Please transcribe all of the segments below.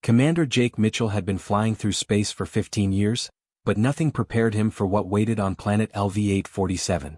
Commander Jake Mitchell had been flying through space for 15 years, but nothing prepared him for what waited on planet LV-847.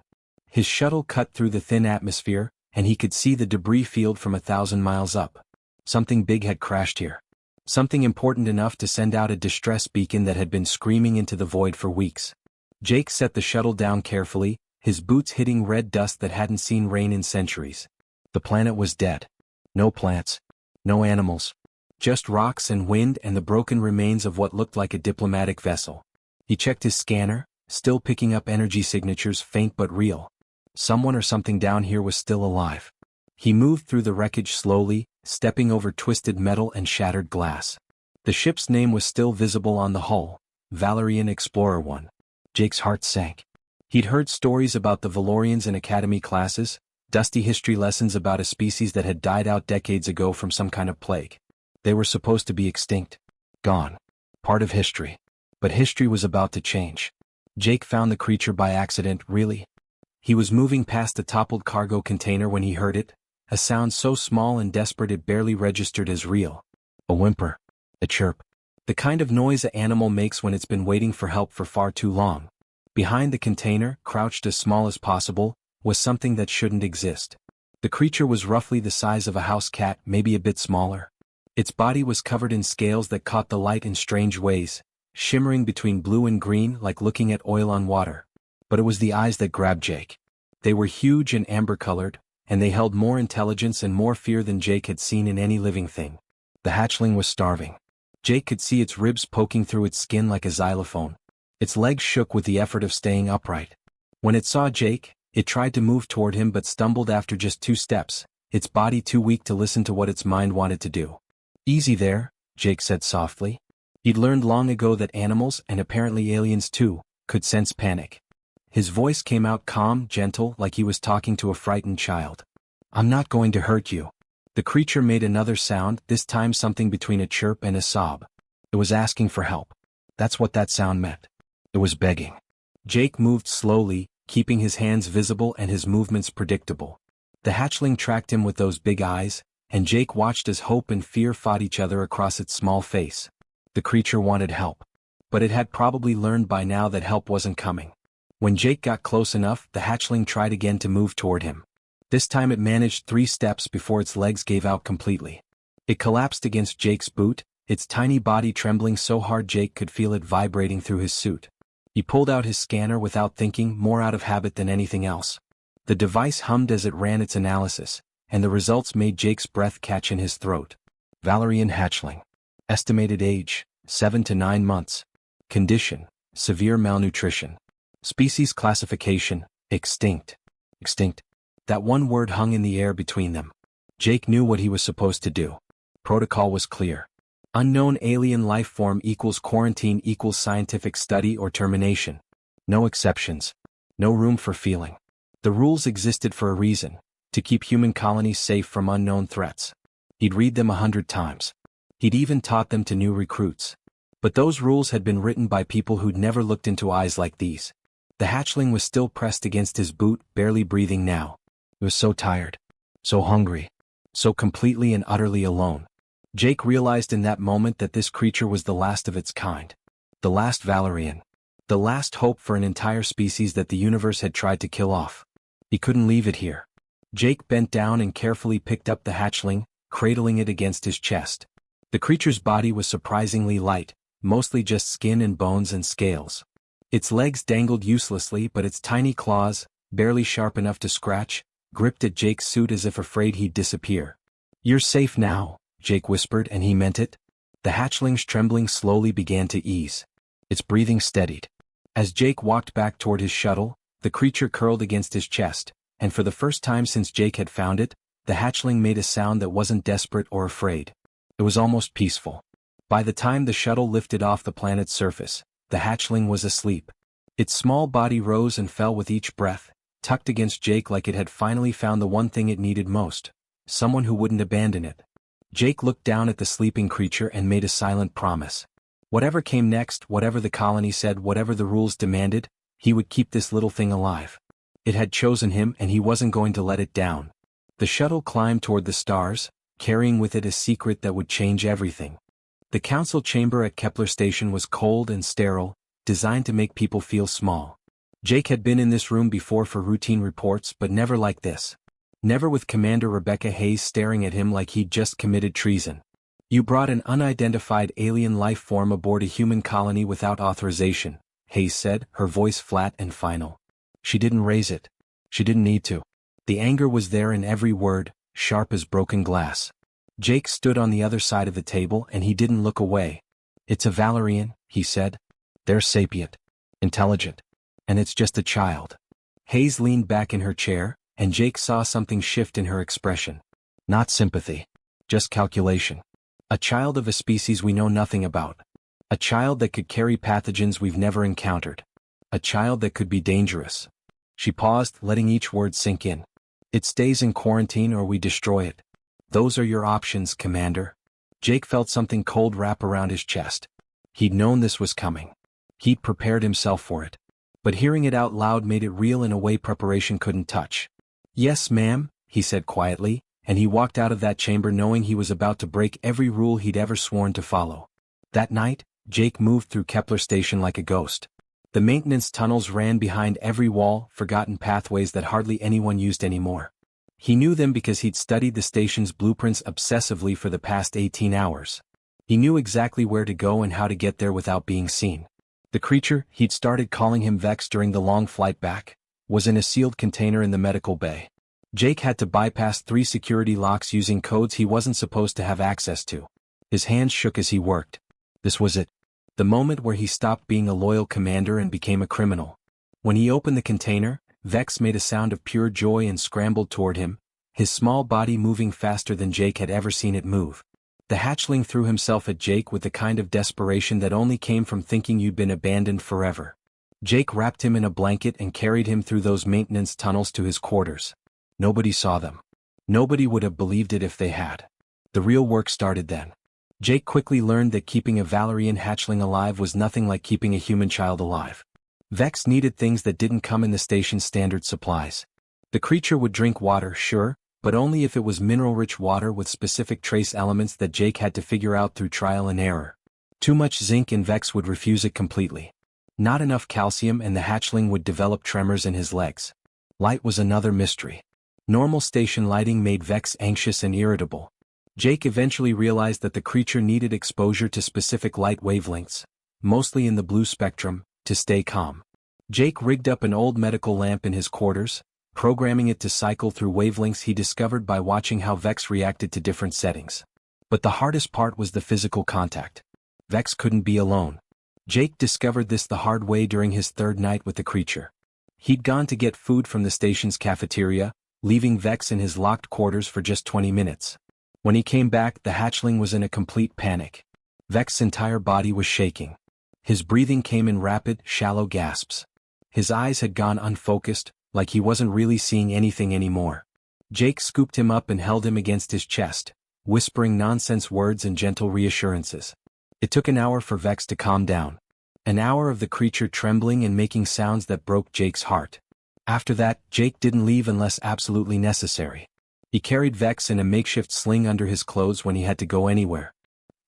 His shuttle cut through the thin atmosphere, and he could see the debris field from 1,000 miles up. Something big had crashed here. Something important enough to send out a distress beacon that had been screaming into the void for weeks. Jake set the shuttle down carefully, his boots hitting red dust that hadn't seen rain in centuries. The planet was dead. No plants. No animals. Just rocks and wind and the broken remains of what looked like a diplomatic vessel. He checked his scanner, still picking up energy signatures faint but real. Someone or something down here was still alive. He moved through the wreckage slowly, stepping over twisted metal and shattered glass. The ship's name was still visible on the hull, Valerian Explorer 1. Jake's heart sank. He'd heard stories about the Valorians in academy classes, dusty history lessons about a species that had died out decades ago from some kind of plague. They were supposed to be extinct. Gone. Part of history. But history was about to change. Jake found the creature by accident, really. He was moving past a toppled cargo container when he heard it, a sound so small and desperate it barely registered as real. A whimper. A chirp. The kind of noise an animal makes when it's been waiting for help for far too long. Behind the container, crouched as small as possible, was something that shouldn't exist. The creature was roughly the size of a house cat, maybe a bit smaller. Its body was covered in scales that caught the light in strange ways, shimmering between blue and green like looking at oil on water. But it was the eyes that grabbed Jake. They were huge and amber-colored, and they held more intelligence and more fear than Jake had seen in any living thing. The hatchling was starving. Jake could see its ribs poking through its skin like a xylophone. Its legs shook with the effort of staying upright. When it saw Jake, it tried to move toward him but stumbled after just 2 steps, its body too weak to listen to what its mind wanted to do. "Easy there," Jake said softly. He'd learned long ago that animals, and apparently aliens too, could sense panic. His voice came out calm, gentle, like he was talking to a frightened child. "I'm not going to hurt you." The creature made another sound, this time something between a chirp and a sob. It was asking for help. That's what that sound meant. It was begging. Jake moved slowly, keeping his hands visible and his movements predictable. The hatchling tracked him with those big eyes, and Jake watched as hope and fear fought each other across its small face. The creature wanted help. But it had probably learned by now that help wasn't coming. When Jake got close enough, the hatchling tried again to move toward him. This time it managed 3 steps before its legs gave out completely. It collapsed against Jake's boot, its tiny body trembling so hard Jake could feel it vibrating through his suit. He pulled out his scanner without thinking, more out of habit than anything else. The device hummed as it ran its analysis, and the results made Jake's breath catch in his throat. Valerian hatchling. Estimated age, 7 to 9 months. Condition, severe malnutrition. Species classification, extinct. Extinct. That one word hung in the air between them. Jake knew what he was supposed to do. Protocol was clear. Unknown alien life form equals quarantine equals scientific study or termination. No exceptions. No room for feeling. The rules existed for a reason, to keep human colonies safe from unknown threats. He'd read them 100 times. He'd even taught them to new recruits. But those rules had been written by people who'd never looked into eyes like these. The hatchling was still pressed against his boot, barely breathing now. He was so tired. So hungry. So completely and utterly alone. Jake realized in that moment that this creature was the last of its kind. The last Valerian. The last hope for an entire species that the universe had tried to kill off. He couldn't leave it here. Jake bent down and carefully picked up the hatchling, cradling it against his chest. The creature's body was surprisingly light, mostly just skin and bones and scales. Its legs dangled uselessly, but its tiny claws, barely sharp enough to scratch, gripped at Jake's suit as if afraid he'd disappear. "You're safe now," Jake whispered, and he meant it. The hatchling's trembling slowly began to ease. Its breathing steadied. As Jake walked back toward his shuttle, the creature curled against his chest, and for the first time since Jake had found it, the hatchling made a sound that wasn't desperate or afraid. It was almost peaceful. By the time the shuttle lifted off the planet's surface, the hatchling was asleep. Its small body rose and fell with each breath, tucked against Jake like it had finally found the one thing it needed most, someone who wouldn't abandon it. Jake looked down at the sleeping creature and made a silent promise. Whatever came next, whatever the colony said, whatever the rules demanded, he would keep this little thing alive. It had chosen him and he wasn't going to let it down. The shuttle climbed toward the stars, carrying with it a secret that would change everything. The council chamber at Kepler Station was cold and sterile, designed to make people feel small. Jake had been in this room before for routine reports, but never like this. Never with Commander Rebecca Hayes staring at him like he'd just committed treason. "You brought an unidentified alien life form aboard a human colony without authorization," Hayes said, her voice flat and final. She didn't raise it. She didn't need to. The anger was there in every word, sharp as broken glass. Jake stood on the other side of the table and he didn't look away. "It's a Valerian," he said. "They're sapient. Intelligent. And it's just a child." Hayes leaned back in her chair, and Jake saw something shift in her expression. Not sympathy. Just calculation. A child of a species we know nothing about. A child that could carry pathogens we've never encountered. A child that could be dangerous. She paused, letting each word sink in. "It stays in quarantine or we destroy it. Those are your options, Commander." Jake felt something cold wrap around his chest. He'd known this was coming. He'd prepared himself for it. But hearing it out loud made it real in a way preparation couldn't touch. "Yes, ma'am," he said quietly, and he walked out of that chamber knowing he was about to break every rule he'd ever sworn to follow. That night, Jake moved through Kepler Station like a ghost. The maintenance tunnels ran behind every wall, forgotten pathways that hardly anyone used anymore. He knew them because he'd studied the station's blueprints obsessively for the past 18 hours. He knew exactly where to go and how to get there without being seen. The creature, he'd started calling him Vex during the long flight back, was in a sealed container in the medical bay. Jake had to bypass 3 security locks using codes he wasn't supposed to have access to. His hands shook as he worked. This was it. The moment where he stopped being a loyal commander and became a criminal. When he opened the container, Vex made a sound of pure joy and scrambled toward him, his small body moving faster than Jake had ever seen it move. The hatchling threw himself at Jake with the kind of desperation that only came from thinking you'd been abandoned forever. Jake wrapped him in a blanket and carried him through those maintenance tunnels to his quarters. Nobody saw them. Nobody would have believed it if they had. The real work started then. Jake quickly learned that keeping a Valerian hatchling alive was nothing like keeping a human child alive. Vex needed things that didn't come in the station's standard supplies. The creature would drink water, sure, but only if it was mineral-rich water with specific trace elements that Jake had to figure out through trial and error. Too much zinc and Vex would refuse it completely. Not enough calcium and the hatchling would develop tremors in his legs. Light was another mystery. Normal station lighting made Vex anxious and irritable. Jake eventually realized that the creature needed exposure to specific light wavelengths, mostly in the blue spectrum, to stay calm. Jake rigged up an old medical lamp in his quarters, programming it to cycle through wavelengths he discovered by watching how Vex reacted to different settings. But the hardest part was the physical contact. Vex couldn't be alone. Jake discovered this the hard way during his 3rd night with the creature. He'd gone to get food from the station's cafeteria, leaving Vex in his locked quarters for just 20 minutes. When he came back, the hatchling was in a complete panic. Vex's entire body was shaking. His breathing came in rapid, shallow gasps. His eyes had gone unfocused, like he wasn't really seeing anything anymore. Jake scooped him up and held him against his chest, whispering nonsense words and gentle reassurances. It took an hour for Vex to calm down. An hour of the creature trembling and making sounds that broke Jake's heart. After that, Jake didn't leave unless absolutely necessary. He carried Vex in a makeshift sling under his clothes when he had to go anywhere.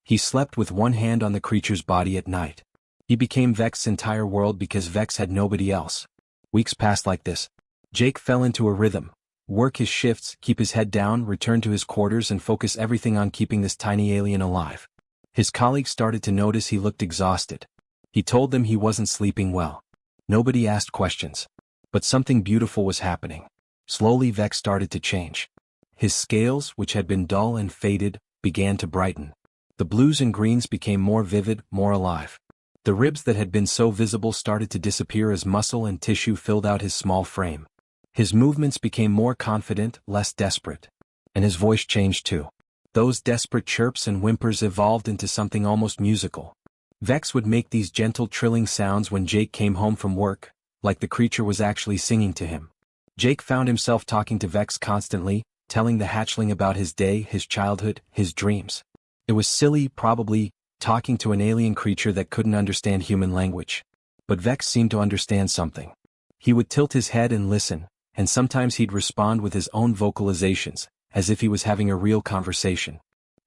He slept with one hand on the creature's body at night. He became Vex's entire world because Vex had nobody else. Weeks passed like this. Jake fell into a rhythm. Work his shifts, keep his head down, return to his quarters and focus everything on keeping this tiny alien alive. His colleagues started to notice he looked exhausted. He told them he wasn't sleeping well. Nobody asked questions. But something beautiful was happening. Slowly Vex started to change. His scales, which had been dull and faded, began to brighten. The blues and greens became more vivid, more alive. The ribs that had been so visible started to disappear as muscle and tissue filled out his small frame. His movements became more confident, less desperate. And his voice changed too. Those desperate chirps and whimpers evolved into something almost musical. Vex would make these gentle trilling sounds when Jake came home from work, like the creature was actually singing to him. Jake found himself talking to Vex constantly, telling the hatchling about his day, his childhood, his dreams. It was silly, probably, talking to an alien creature that couldn't understand human language. But Vex seemed to understand something. He would tilt his head and listen, and sometimes he'd respond with his own vocalizations, as if he was having a real conversation.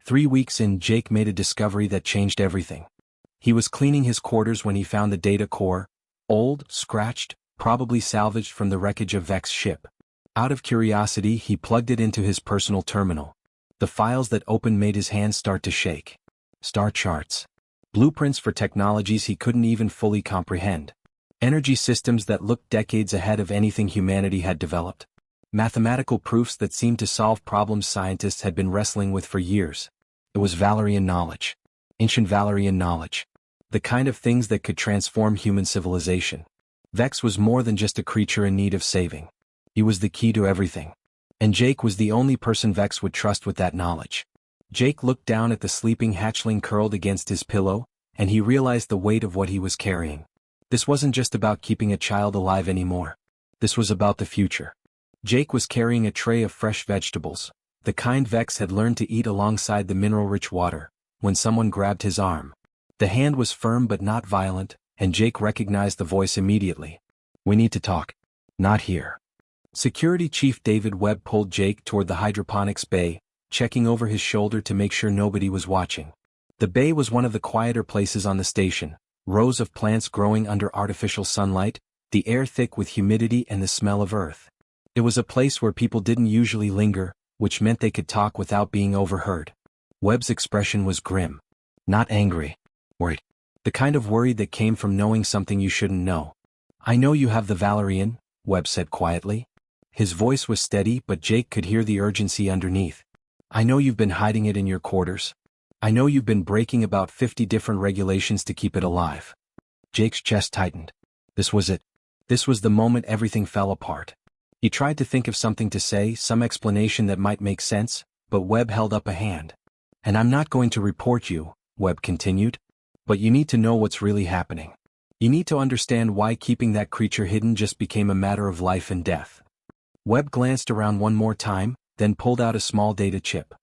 3 weeks in, Jake made a discovery that changed everything. He was cleaning his quarters when he found the data core, old, scratched, probably salvaged from the wreckage of Vex's ship. Out of curiosity, he plugged it into his personal terminal. The files that opened made his hands start to shake. Star charts. Blueprints for technologies he couldn't even fully comprehend. Energy systems that looked decades ahead of anything humanity had developed. Mathematical proofs that seemed to solve problems scientists had been wrestling with for years. It was Valerian knowledge. Ancient Valerian knowledge. The kind of things that could transform human civilization. Vex was more than just a creature in need of saving. He was the key to everything. And Jake was the only person Vex would trust with that knowledge. Jake looked down at the sleeping hatchling curled against his pillow, and he realized the weight of what he was carrying. This wasn't just about keeping a child alive anymore. This was about the future. Jake was carrying a tray of fresh vegetables, the kind Vex had learned to eat alongside the mineral-rich water, when someone grabbed his arm. The hand was firm but not violent, and Jake recognized the voice immediately. "We need to talk." "Not here." Security Chief David Webb pulled Jake toward the hydroponics bay, checking over his shoulder to make sure nobody was watching. The bay was one of the quieter places on the station, rows of plants growing under artificial sunlight, the air thick with humidity and the smell of earth. It was a place where people didn't usually linger, which meant they could talk without being overheard. Webb's expression was grim. Not angry. Worried. The kind of worry that came from knowing something you shouldn't know. "I know you have the Valerian," Webb said quietly. His voice was steady, but Jake could hear the urgency underneath. "I know you've been hiding it in your quarters. I know you've been breaking about 50 different regulations to keep it alive." Jake's chest tightened. This was it. This was the moment everything fell apart. He tried to think of something to say, some explanation that might make sense, but Webb held up a hand. "And I'm not going to report you," Webb continued. "But you need to know what's really happening. You need to understand why keeping that creature hidden just became a matter of life and death." Webb glanced around one more time, then pulled out a small data chip.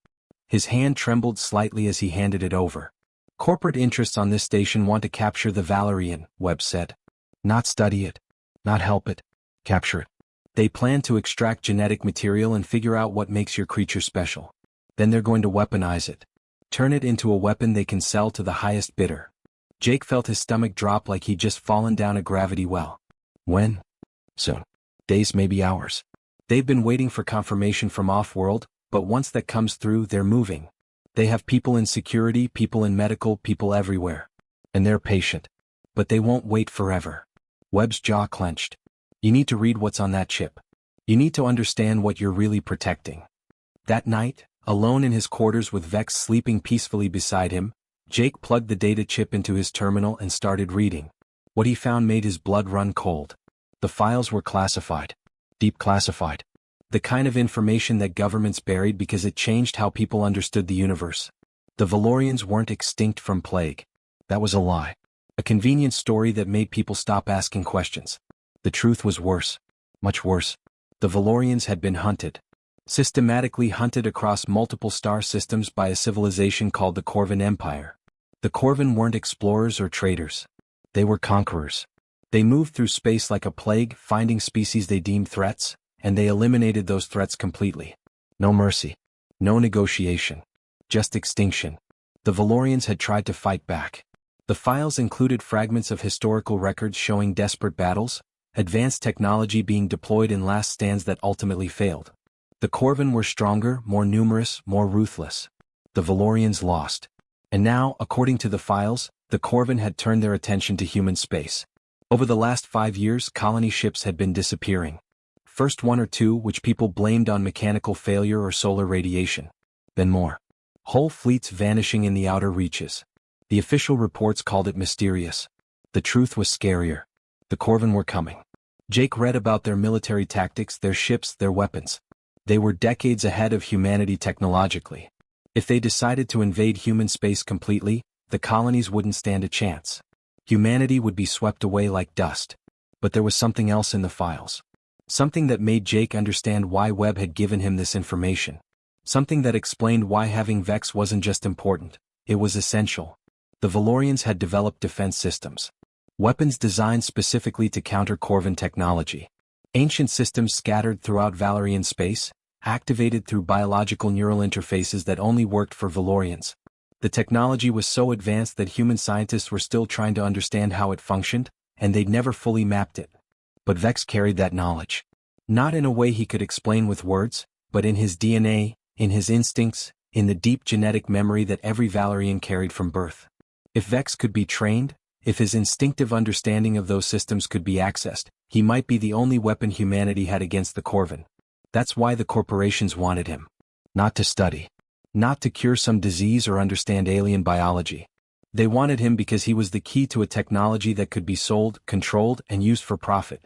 His hand trembled slightly as he handed it over. "Corporate interests on this station want to capture the Valerian," Webb said. "Not study it. Not help it. Capture it. They plan to extract genetic material and figure out what makes your creature special. Then they're going to weaponize it. Turn it into a weapon they can sell to the highest bidder." Jake felt his stomach drop like he'd just fallen down a gravity well. "When?" "Soon. Days, maybe hours. They've been waiting for confirmation from off-world, but once that comes through, they're moving. They have people in security, people in medical, people everywhere. And they're patient. But they won't wait forever." Webb's jaw clenched. "You need to read what's on that chip. You need to understand what you're really protecting." That night, alone in his quarters with Vex sleeping peacefully beside him, Jake plugged the data chip into his terminal and started reading. What he found made his blood run cold. The files were classified. Deep classified. The kind of information that governments buried because it changed how people understood the universe. The Valorians weren't extinct from plague. That was a lie. A convenient story that made people stop asking questions. The truth was worse. Much worse. The Valorians had been hunted. Systematically hunted across multiple star systems by a civilization called the Corvan Empire. The Corvan weren't explorers or traders. They were conquerors. They moved through space like a plague, finding species they deemed threats, and they eliminated those threats completely. No mercy. No negotiation. Just extinction. The Valorians had tried to fight back. The files included fragments of historical records showing desperate battles, advanced technology being deployed in last stands that ultimately failed. The Corvan were stronger, more numerous, more ruthless. The Valorians lost. And now, according to the files, the Corvan had turned their attention to human space. Over the last 5 years, colony ships had been disappearing. First 1 or 2 which people blamed on mechanical failure or solar radiation. Then more. Whole fleets vanishing in the outer reaches. The official reports called it mysterious. The truth was scarier. The Corvan were coming. Jake read about their military tactics, their ships, their weapons. They were decades ahead of humanity technologically. If they decided to invade human space completely, the colonies wouldn't stand a chance. Humanity would be swept away like dust. But there was something else in the files. Something that made Jake understand why Webb had given him this information. Something that explained why having Vex wasn't just important, it was essential. The Valorians had developed defense systems. Weapons designed specifically to counter Corvan technology. Ancient systems scattered throughout Valerian space, activated through biological neural interfaces that only worked for Valorians. The technology was so advanced that human scientists were still trying to understand how it functioned, and they'd never fully mapped it. But Vex carried that knowledge. Not in a way he could explain with words, but in his DNA, in his instincts, in the deep genetic memory that every Valorian carried from birth. If Vex could be trained, if his instinctive understanding of those systems could be accessed, he might be the only weapon humanity had against the Corvin. That's why the corporations wanted him. Not to study. Not to cure some disease or understand alien biology. They wanted him because he was the key to a technology that could be sold, controlled, and used for profit.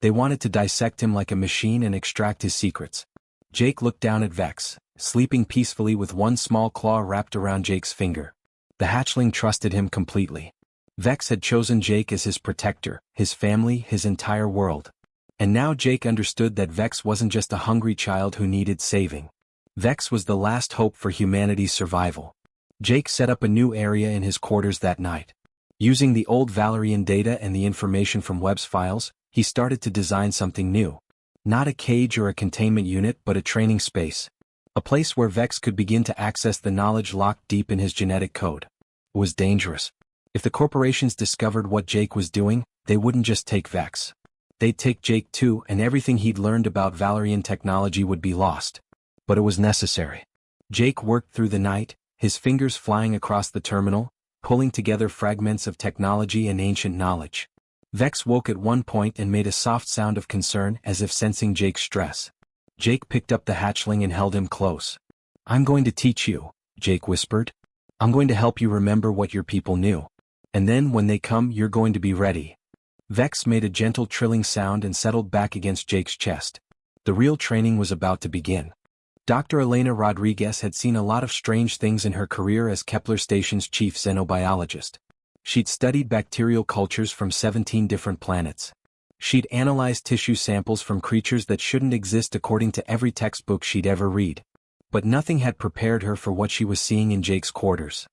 They wanted to dissect him like a machine and extract his secrets. Jake looked down at Vex, sleeping peacefully with one small claw wrapped around Jake's finger. The hatchling trusted him completely. Vex had chosen Jake as his protector, his family, his entire world. And now Jake understood that Vex wasn't just a hungry child who needed saving. Vex was the last hope for humanity's survival. Jake set up a new area in his quarters that night. Using the old Valorian data and the information from Webb's files, he started to design something new. Not a cage or a containment unit, but a training space. A place where Vex could begin to access the knowledge locked deep in his genetic code. It was dangerous. If the corporations discovered what Jake was doing, they wouldn't just take Vex. They'd take Jake too, and everything he'd learned about Valorian technology would be lost. But it was necessary. Jake worked through the night, his fingers flying across the terminal, pulling together fragments of technology and ancient knowledge. Vex woke at one point and made a soft sound of concern as if sensing Jake's stress. Jake picked up the hatchling and held him close. "I'm going to teach you," Jake whispered. "I'm going to help you remember what your people knew. And then when they come, you're going to be ready." Vex made a gentle trilling sound and settled back against Jake's chest. The real training was about to begin. Dr. Elena Rodriguez had seen a lot of strange things in her career as Kepler Station's chief xenobiologist. She'd studied bacterial cultures from 17 different planets. She'd analyzed tissue samples from creatures that shouldn't exist according to every textbook she'd ever read. But nothing had prepared her for what she was seeing in Jake's quarters.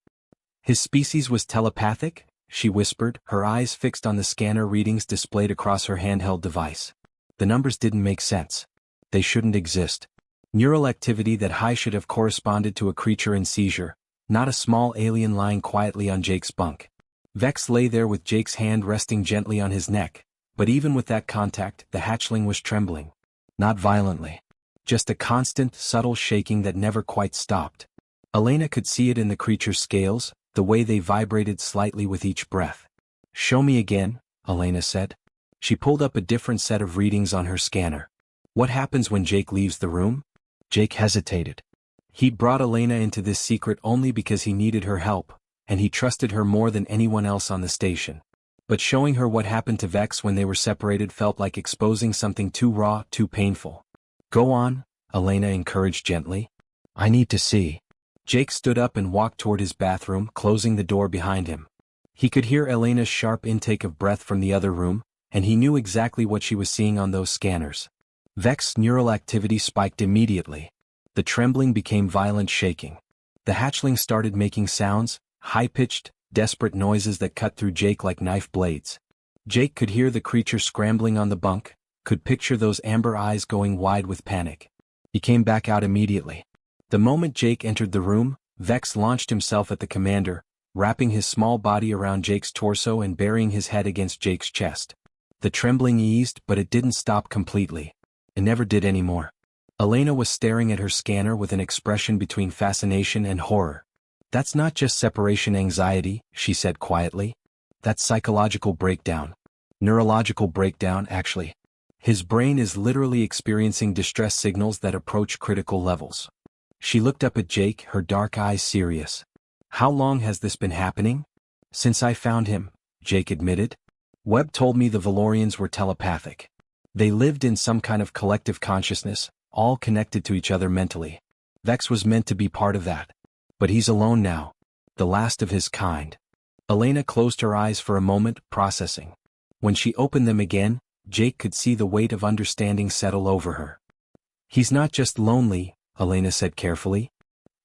"His species was telepathic?" she whispered, her eyes fixed on the scanner readings displayed across her handheld device. The numbers didn't make sense. They shouldn't exist. Neural activity that high should have corresponded to a creature in seizure, not a small alien lying quietly on Jake's bunk. Vex lay there with Jake's hand resting gently on his neck, but even with that contact, the hatchling was trembling. Not violently. Just a constant, subtle shaking that never quite stopped. Elena could see it in the creature's scales, the way they vibrated slightly with each breath. "Show me again," Elena said. She pulled up a different set of readings on her scanner. "What happens when Jake leaves the room?" Jake hesitated. He'd brought Elena into this secret only because he needed her help, and he trusted her more than anyone else on the station. But showing her what happened to Vex when they were separated felt like exposing something too raw, too painful. "Go on," Elena encouraged gently. "I need to see." Jake stood up and walked toward his bathroom, closing the door behind him. He could hear Elena's sharp intake of breath from the other room, and he knew exactly what she was seeing on those scanners. Vex's neural activity spiked immediately. The trembling became violent shaking. The hatchling started making sounds, high-pitched, desperate noises that cut through Jake like knife blades. Jake could hear the creature scrambling on the bunk, could picture those amber eyes going wide with panic. He came back out immediately. The moment Jake entered the room, Vex launched himself at the commander, wrapping his small body around Jake's torso and burying his head against Jake's chest. The trembling eased, but it didn't stop completely. It never did anymore. Elena was staring at her scanner with an expression between fascination and horror. "That's not just separation anxiety," she said quietly. "That's psychological breakdown. Neurological breakdown, actually. His brain is literally experiencing distress signals that approach critical levels." She looked up at Jake, her dark eyes serious. "How long has this been happening?" "Since I found him," Jake admitted. "Webb told me the Valorians were telepathic. They lived in some kind of collective consciousness, all connected to each other mentally. Vex was meant to be part of that. But he's alone now. The last of his kind." Elena closed her eyes for a moment, processing. When she opened them again, Jake could see the weight of understanding settle over her. "He's not just lonely," Elena said carefully.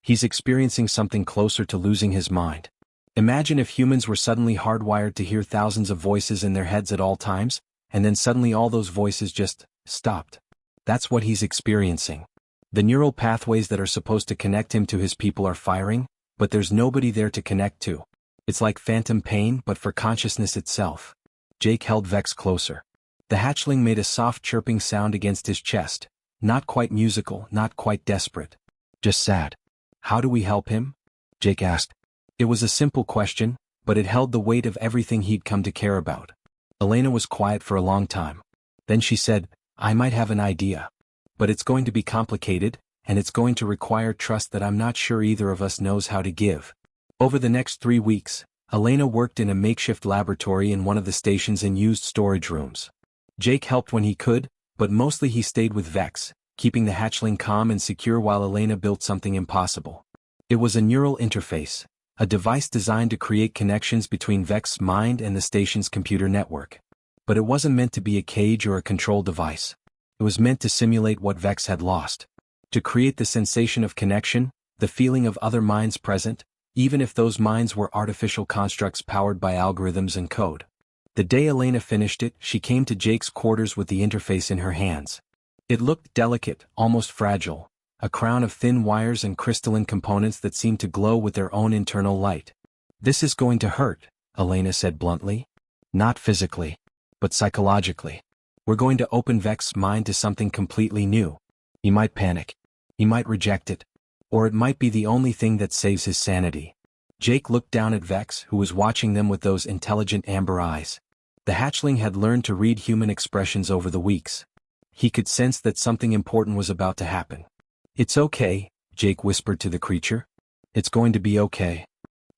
"He's experiencing something closer to losing his mind. Imagine if humans were suddenly hardwired to hear thousands of voices in their heads at all times, and then suddenly all those voices just stopped. That's what he's experiencing. The neural pathways that are supposed to connect him to his people are firing, but there's nobody there to connect to. It's like phantom pain but for consciousness itself. Jake held Vex closer. The hatchling made a soft chirping sound against his chest, not quite musical, not quite desperate. Just sad. How do we help him? Jake asked. It was a simple question, but it held the weight of everything he'd come to care about. Elena was quiet for a long time. Then she said, I might have an idea. But it's going to be complicated, and it's going to require trust that I'm not sure either of us knows how to give. Over the next 3 weeks, Elena worked in a makeshift laboratory in one of the station's unused storage rooms. Jake helped when he could, but mostly he stayed with Vex, keeping the hatchling calm and secure while Elena built something impossible. It was a neural interface, a device designed to create connections between Vex's mind and the station's computer network. But it wasn't meant to be a cage or a control device. It was meant to simulate what Vex had lost. To create the sensation of connection, the feeling of other minds present, even if those minds were artificial constructs powered by algorithms and code. The day Elena finished it, she came to Jake's quarters with the interface in her hands. It looked delicate, almost fragile, a crown of thin wires and crystalline components that seemed to glow with their own internal light. This is going to hurt, Elena said bluntly. Not physically, but psychologically. We're going to open Vex's mind to something completely new. He might panic. He might reject it. Or it might be the only thing that saves his sanity. Jake looked down at Vex, who was watching them with those intelligent amber eyes. The hatchling had learned to read human expressions over the weeks. He could sense that something important was about to happen. It's okay, Jake whispered to the creature. It's going to be okay.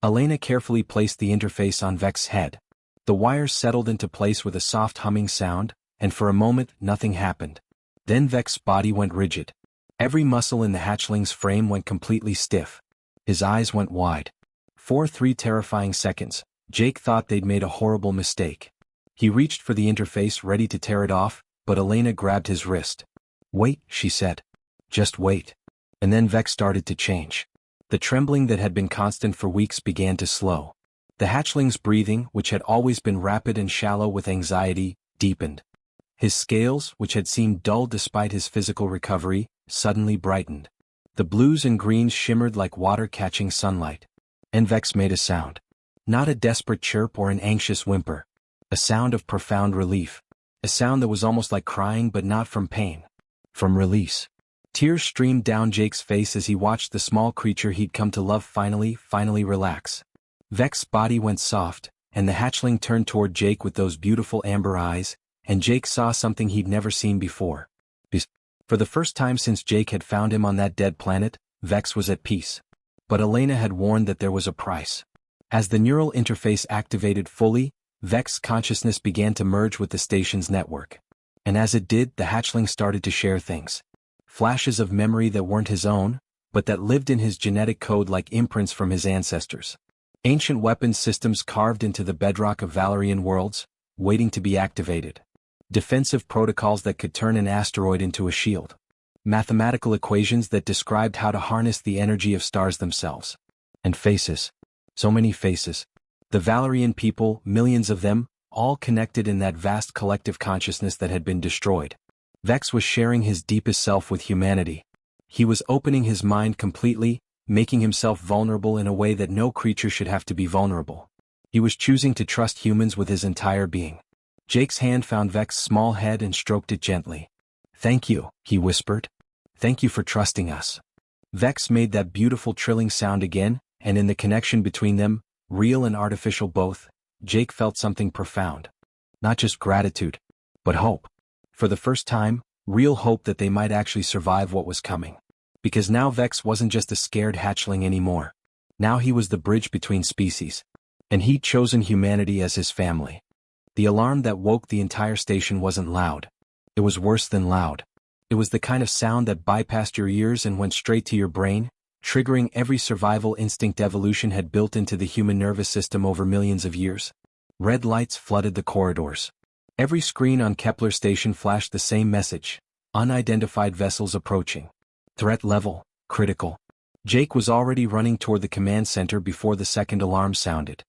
Elena carefully placed the interface on Vex's head. The wires settled into place with a soft humming sound, and for a moment nothing happened. Then Vex's body went rigid. Every muscle in the hatchling's frame went completely stiff. His eyes went wide. For 3 terrifying seconds, Jake thought they'd made a horrible mistake. He reached for the interface ready to tear it off, but Elena grabbed his wrist. Wait, she said. Just wait. And then Vex started to change. The trembling that had been constant for weeks began to slow. The hatchling's breathing, which had always been rapid and shallow with anxiety, deepened. His scales, which had seemed dull despite his physical recovery, suddenly brightened. The blues and greens shimmered like water catching sunlight. And Vex made a sound. Not a desperate chirp or an anxious whimper. A sound of profound relief. A sound that was almost like crying but not from pain. From release. Tears streamed down Jake's face as he watched the small creature he'd come to love finally relax. Vex's body went soft, and the hatchling turned toward Jake with those beautiful amber eyes, and Jake saw something he'd never seen before. For the first time since Jake had found him on that dead planet, Vex was at peace. But Elena had warned that there was a price. As the neural interface activated fully, Vex's consciousness began to merge with the station's network. And as it did, the hatchling started to share things. Flashes of memory that weren't his own, but that lived in his genetic code like imprints from his ancestors. Ancient weapons systems carved into the bedrock of Valerian worlds, waiting to be activated. Defensive protocols that could turn an asteroid into a shield. Mathematical equations that described how to harness the energy of stars themselves. And faces. So many faces. The Valerian people, millions of them, all connected in that vast collective consciousness that had been destroyed. Vex was sharing his deepest self with humanity. He was opening his mind completely, making himself vulnerable in a way that no creature should have to be vulnerable. He was choosing to trust humans with his entire being. Jake's hand found Vex's small head and stroked it gently. Thank you, he whispered. Thank you for trusting us. Vex made that beautiful trilling sound again, and in the connection between them, real and artificial both, Jake felt something profound. Not just gratitude, but hope. For the first time, real hope that they might actually survive what was coming. Because now Vex wasn't just a scared hatchling anymore. Now he was the bridge between species. And he'd chosen humanity as his family. The alarm that woke the entire station wasn't loud. It was worse than loud. It was the kind of sound that bypassed your ears and went straight to your brain, triggering every survival instinct evolution had built into the human nervous system over millions of years. Red lights flooded the corridors. Every screen on Kepler station flashed the same message: unidentified vessels approaching. Threat level, critical. Jake was already running toward the command center before the second alarm sounded.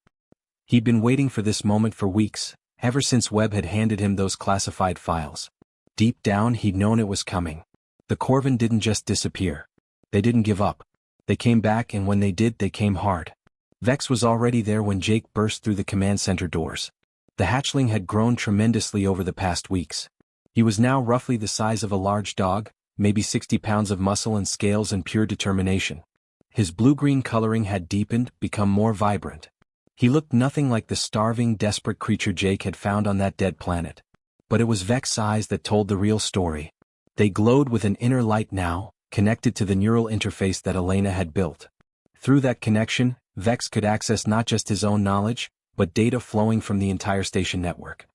He'd been waiting for this moment for weeks, ever since Webb had handed him those classified files. Deep down he'd known it was coming. The Corvin didn't just disappear. They didn't give up. They came back, and when they did, they came hard. Vex was already there when Jake burst through the command center doors. The hatchling had grown tremendously over the past weeks. He was now roughly the size of a large dog, maybe 60 pounds of muscle and scales and pure determination. His blue-green coloring had deepened, become more vibrant. He looked nothing like the starving, desperate creature Jake had found on that dead planet. But it was Vex's eyes that told the real story. They glowed with an inner light now, connected to the neural interface that Elena had built. Through that connection, Vex could access not just his own knowledge, but data flowing from the entire station network.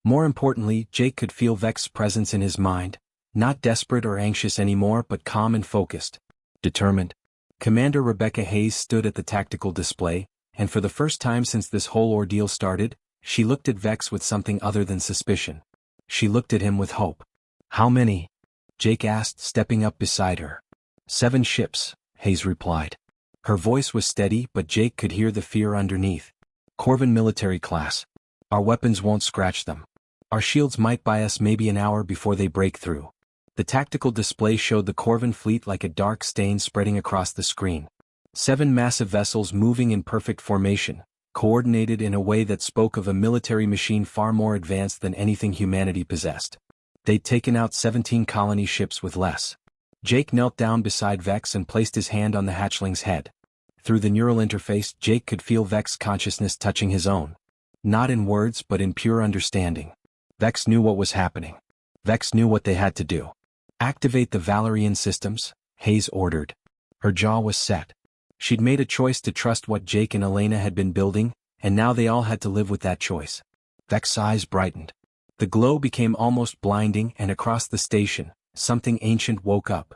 More importantly, Jake could feel Vex's presence in his mind, not desperate or anxious anymore but calm and focused. Determined. Commander Rebecca Hayes stood at the tactical display, and for the first time since this whole ordeal started, she looked at Vex with something other than suspicion. She looked at him with hope. "How many?" Jake asked, stepping up beside her. 7 ships, Hayes replied. Her voice was steady, but Jake could hear the fear underneath. "Corvin military class. Our weapons won't scratch them. Our shields might buy us maybe an hour before they break through." The tactical display showed the Corvin fleet like a dark stain spreading across the screen. 7 massive vessels moving in perfect formation, coordinated in a way that spoke of a military machine far more advanced than anything humanity possessed. They'd taken out 17 colony ships with less. Jake knelt down beside Vex and placed his hand on the hatchling's head. Through the neural interface, Jake could feel Vex's consciousness touching his own. Not in words but in pure understanding. Vex knew what was happening. Vex knew what they had to do. "Activate the Valerian systems," Hayes ordered. Her jaw was set. She'd made a choice to trust what Jake and Elena had been building, and now they all had to live with that choice. Vex's eyes brightened. The glow became almost blinding, and across the station, something ancient woke up.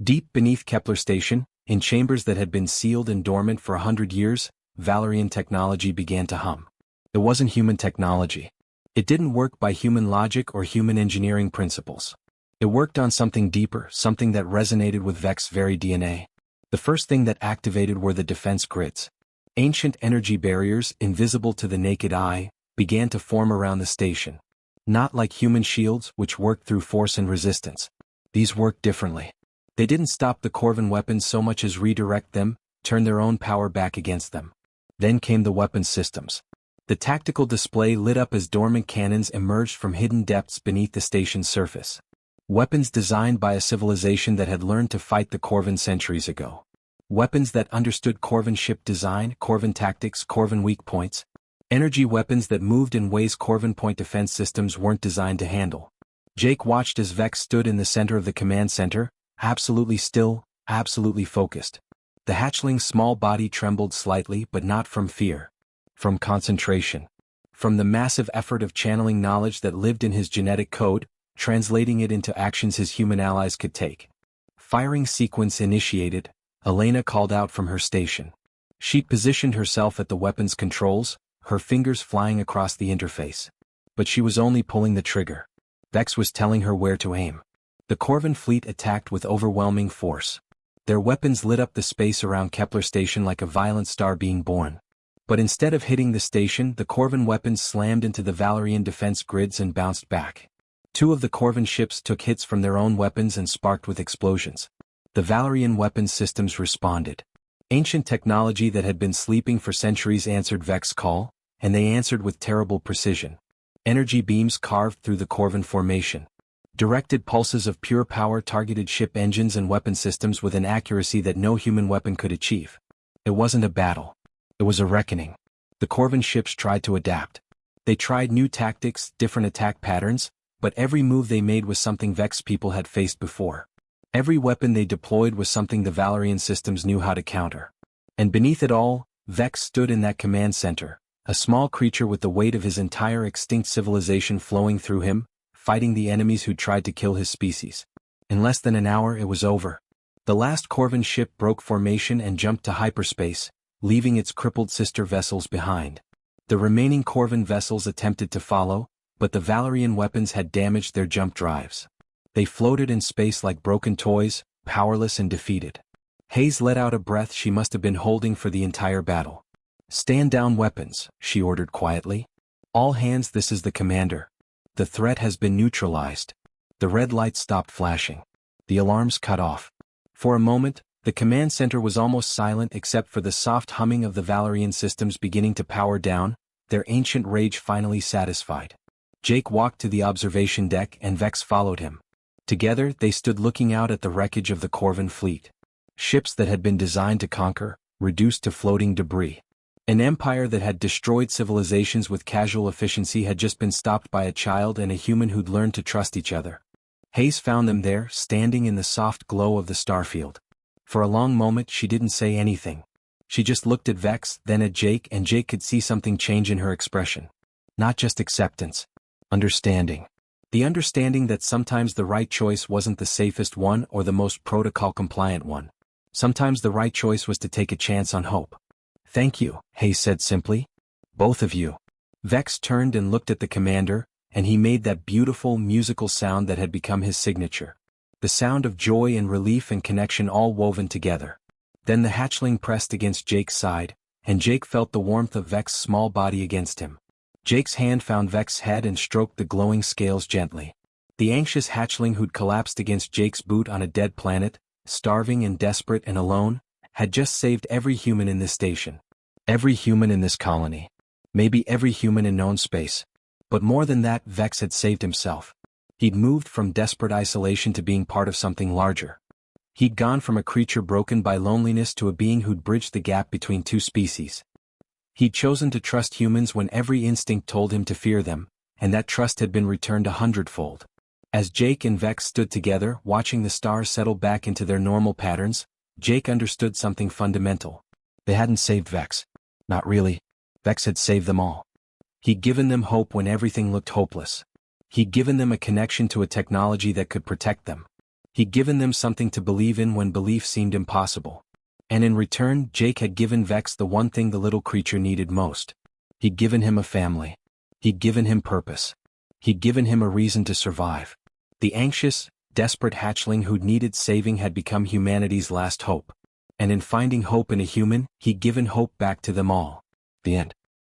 Deep beneath Kepler Station, in chambers that had been sealed and dormant for 100 years, Valerian technology began to hum. It wasn't human technology. It didn't work by human logic or human engineering principles. It worked on something deeper, something that resonated with Vex's very DNA. The first thing that activated were the defense grids. Ancient energy barriers, invisible to the naked eye, began to form around the station. Not like human shields, which worked through force and resistance. These worked differently. They didn't stop the Corvin weapons so much as redirect them, turn their own power back against them. Then came the weapons systems. The tactical display lit up as dormant cannons emerged from hidden depths beneath the station's surface. Weapons designed by a civilization that had learned to fight the Corvin centuries ago. Weapons that understood Corvin ship design, Corvin tactics, Corvin weak points. Energy weapons that moved in ways Corvin point defense systems weren't designed to handle. Jake watched as Vex stood in the center of the command center, absolutely still, absolutely focused. The hatchling's small body trembled slightly, but not from fear. From concentration. From the massive effort of channeling knowledge that lived in his genetic code, translating it into actions his human allies could take. Firing sequence initiated, Elena called out from her station. She'd positioned herself at the weapons controls, her fingers flying across the interface. But she was only pulling the trigger. Vex was telling her where to aim. The Corvin fleet attacked with overwhelming force. Their weapons lit up the space around Kepler Station like a violent star being born. But instead of hitting the station, the Corvin weapons slammed into the Valerian defense grids and bounced back. 2 of the Corvin ships took hits from their own weapons and sparked with explosions. The Valerian weapons systems responded. Ancient technology that had been sleeping for centuries answered Vex's call, and they answered with terrible precision. Energy beams carved through the Corvin formation. Directed pulses of pure power targeted ship engines and weapon systems with an accuracy that no human weapon could achieve. It wasn't a battle. It was a reckoning. The Corvin ships tried to adapt. They tried new tactics, different attack patterns, but every move they made was something Vex people had faced before. Every weapon they deployed was something the Valerian systems knew how to counter. And beneath it all, Vex stood in that command center, a small creature with the weight of his entire extinct civilization flowing through him, fighting the enemies who tried to kill his species. In less than an hour it was over. The last Corvin ship broke formation and jumped to hyperspace, leaving its crippled sister vessels behind. The remaining Corvin vessels attempted to follow, but the Valerian weapons had damaged their jump drives. They floated in space like broken toys, powerless and defeated. Hayes let out a breath she must have been holding for the entire battle. "Stand down weapons," she ordered quietly. "All hands, this is the commander. The threat has been neutralized." The red light stopped flashing. The alarms cut off. For a moment, the command center was almost silent except for the soft humming of the Valerian systems beginning to power down, their ancient rage finally satisfied. Jake walked to the observation deck and Vex followed him. Together, they stood looking out at the wreckage of the Corvan fleet. Ships that had been designed to conquer, reduced to floating debris. An empire that had destroyed civilizations with casual efficiency had just been stopped by a child and a human who'd learned to trust each other. Hayes found them there, standing in the soft glow of the starfield. For a long moment she didn't say anything. She just looked at Vex, then at Jake, and Jake could see something change in her expression. Not just acceptance. Understanding. The understanding that sometimes the right choice wasn't the safest one or the most protocol-compliant one. Sometimes the right choice was to take a chance on hope. "Thank you," Hayes said simply. "Both of you." Vex turned and looked at the commander, and he made that beautiful musical sound that had become his signature. The sound of joy and relief and connection all woven together. Then the hatchling pressed against Jake's side, and Jake felt the warmth of Vex's small body against him. Jake's hand found Vex's head and stroked the glowing scales gently. The anxious hatchling who'd collapsed against Jake's boot on a dead planet, starving and desperate and alone, had just saved every human in this station. Every human in this colony. Maybe every human in known space. But more than that, Vex had saved himself. He'd moved from desperate isolation to being part of something larger. He'd gone from a creature broken by loneliness to a being who'd bridged the gap between two species. He'd chosen to trust humans when every instinct told him to fear them, and that trust had been returned 100-fold. As Jake and Vex stood together, watching the stars settle back into their normal patterns, Jake understood something fundamental. They hadn't saved Vex. Not really. Vex had saved them all. He'd given them hope when everything looked hopeless. He'd given them a connection to a technology that could protect them. He'd given them something to believe in when belief seemed impossible. And in return, Jake had given Vex the one thing the little creature needed most. He'd given him a family. He'd given him purpose. He'd given him a reason to survive. The anxious, desperate hatchling who'd needed saving had become humanity's last hope. And in finding hope in a human, he'd given hope back to them all. The end.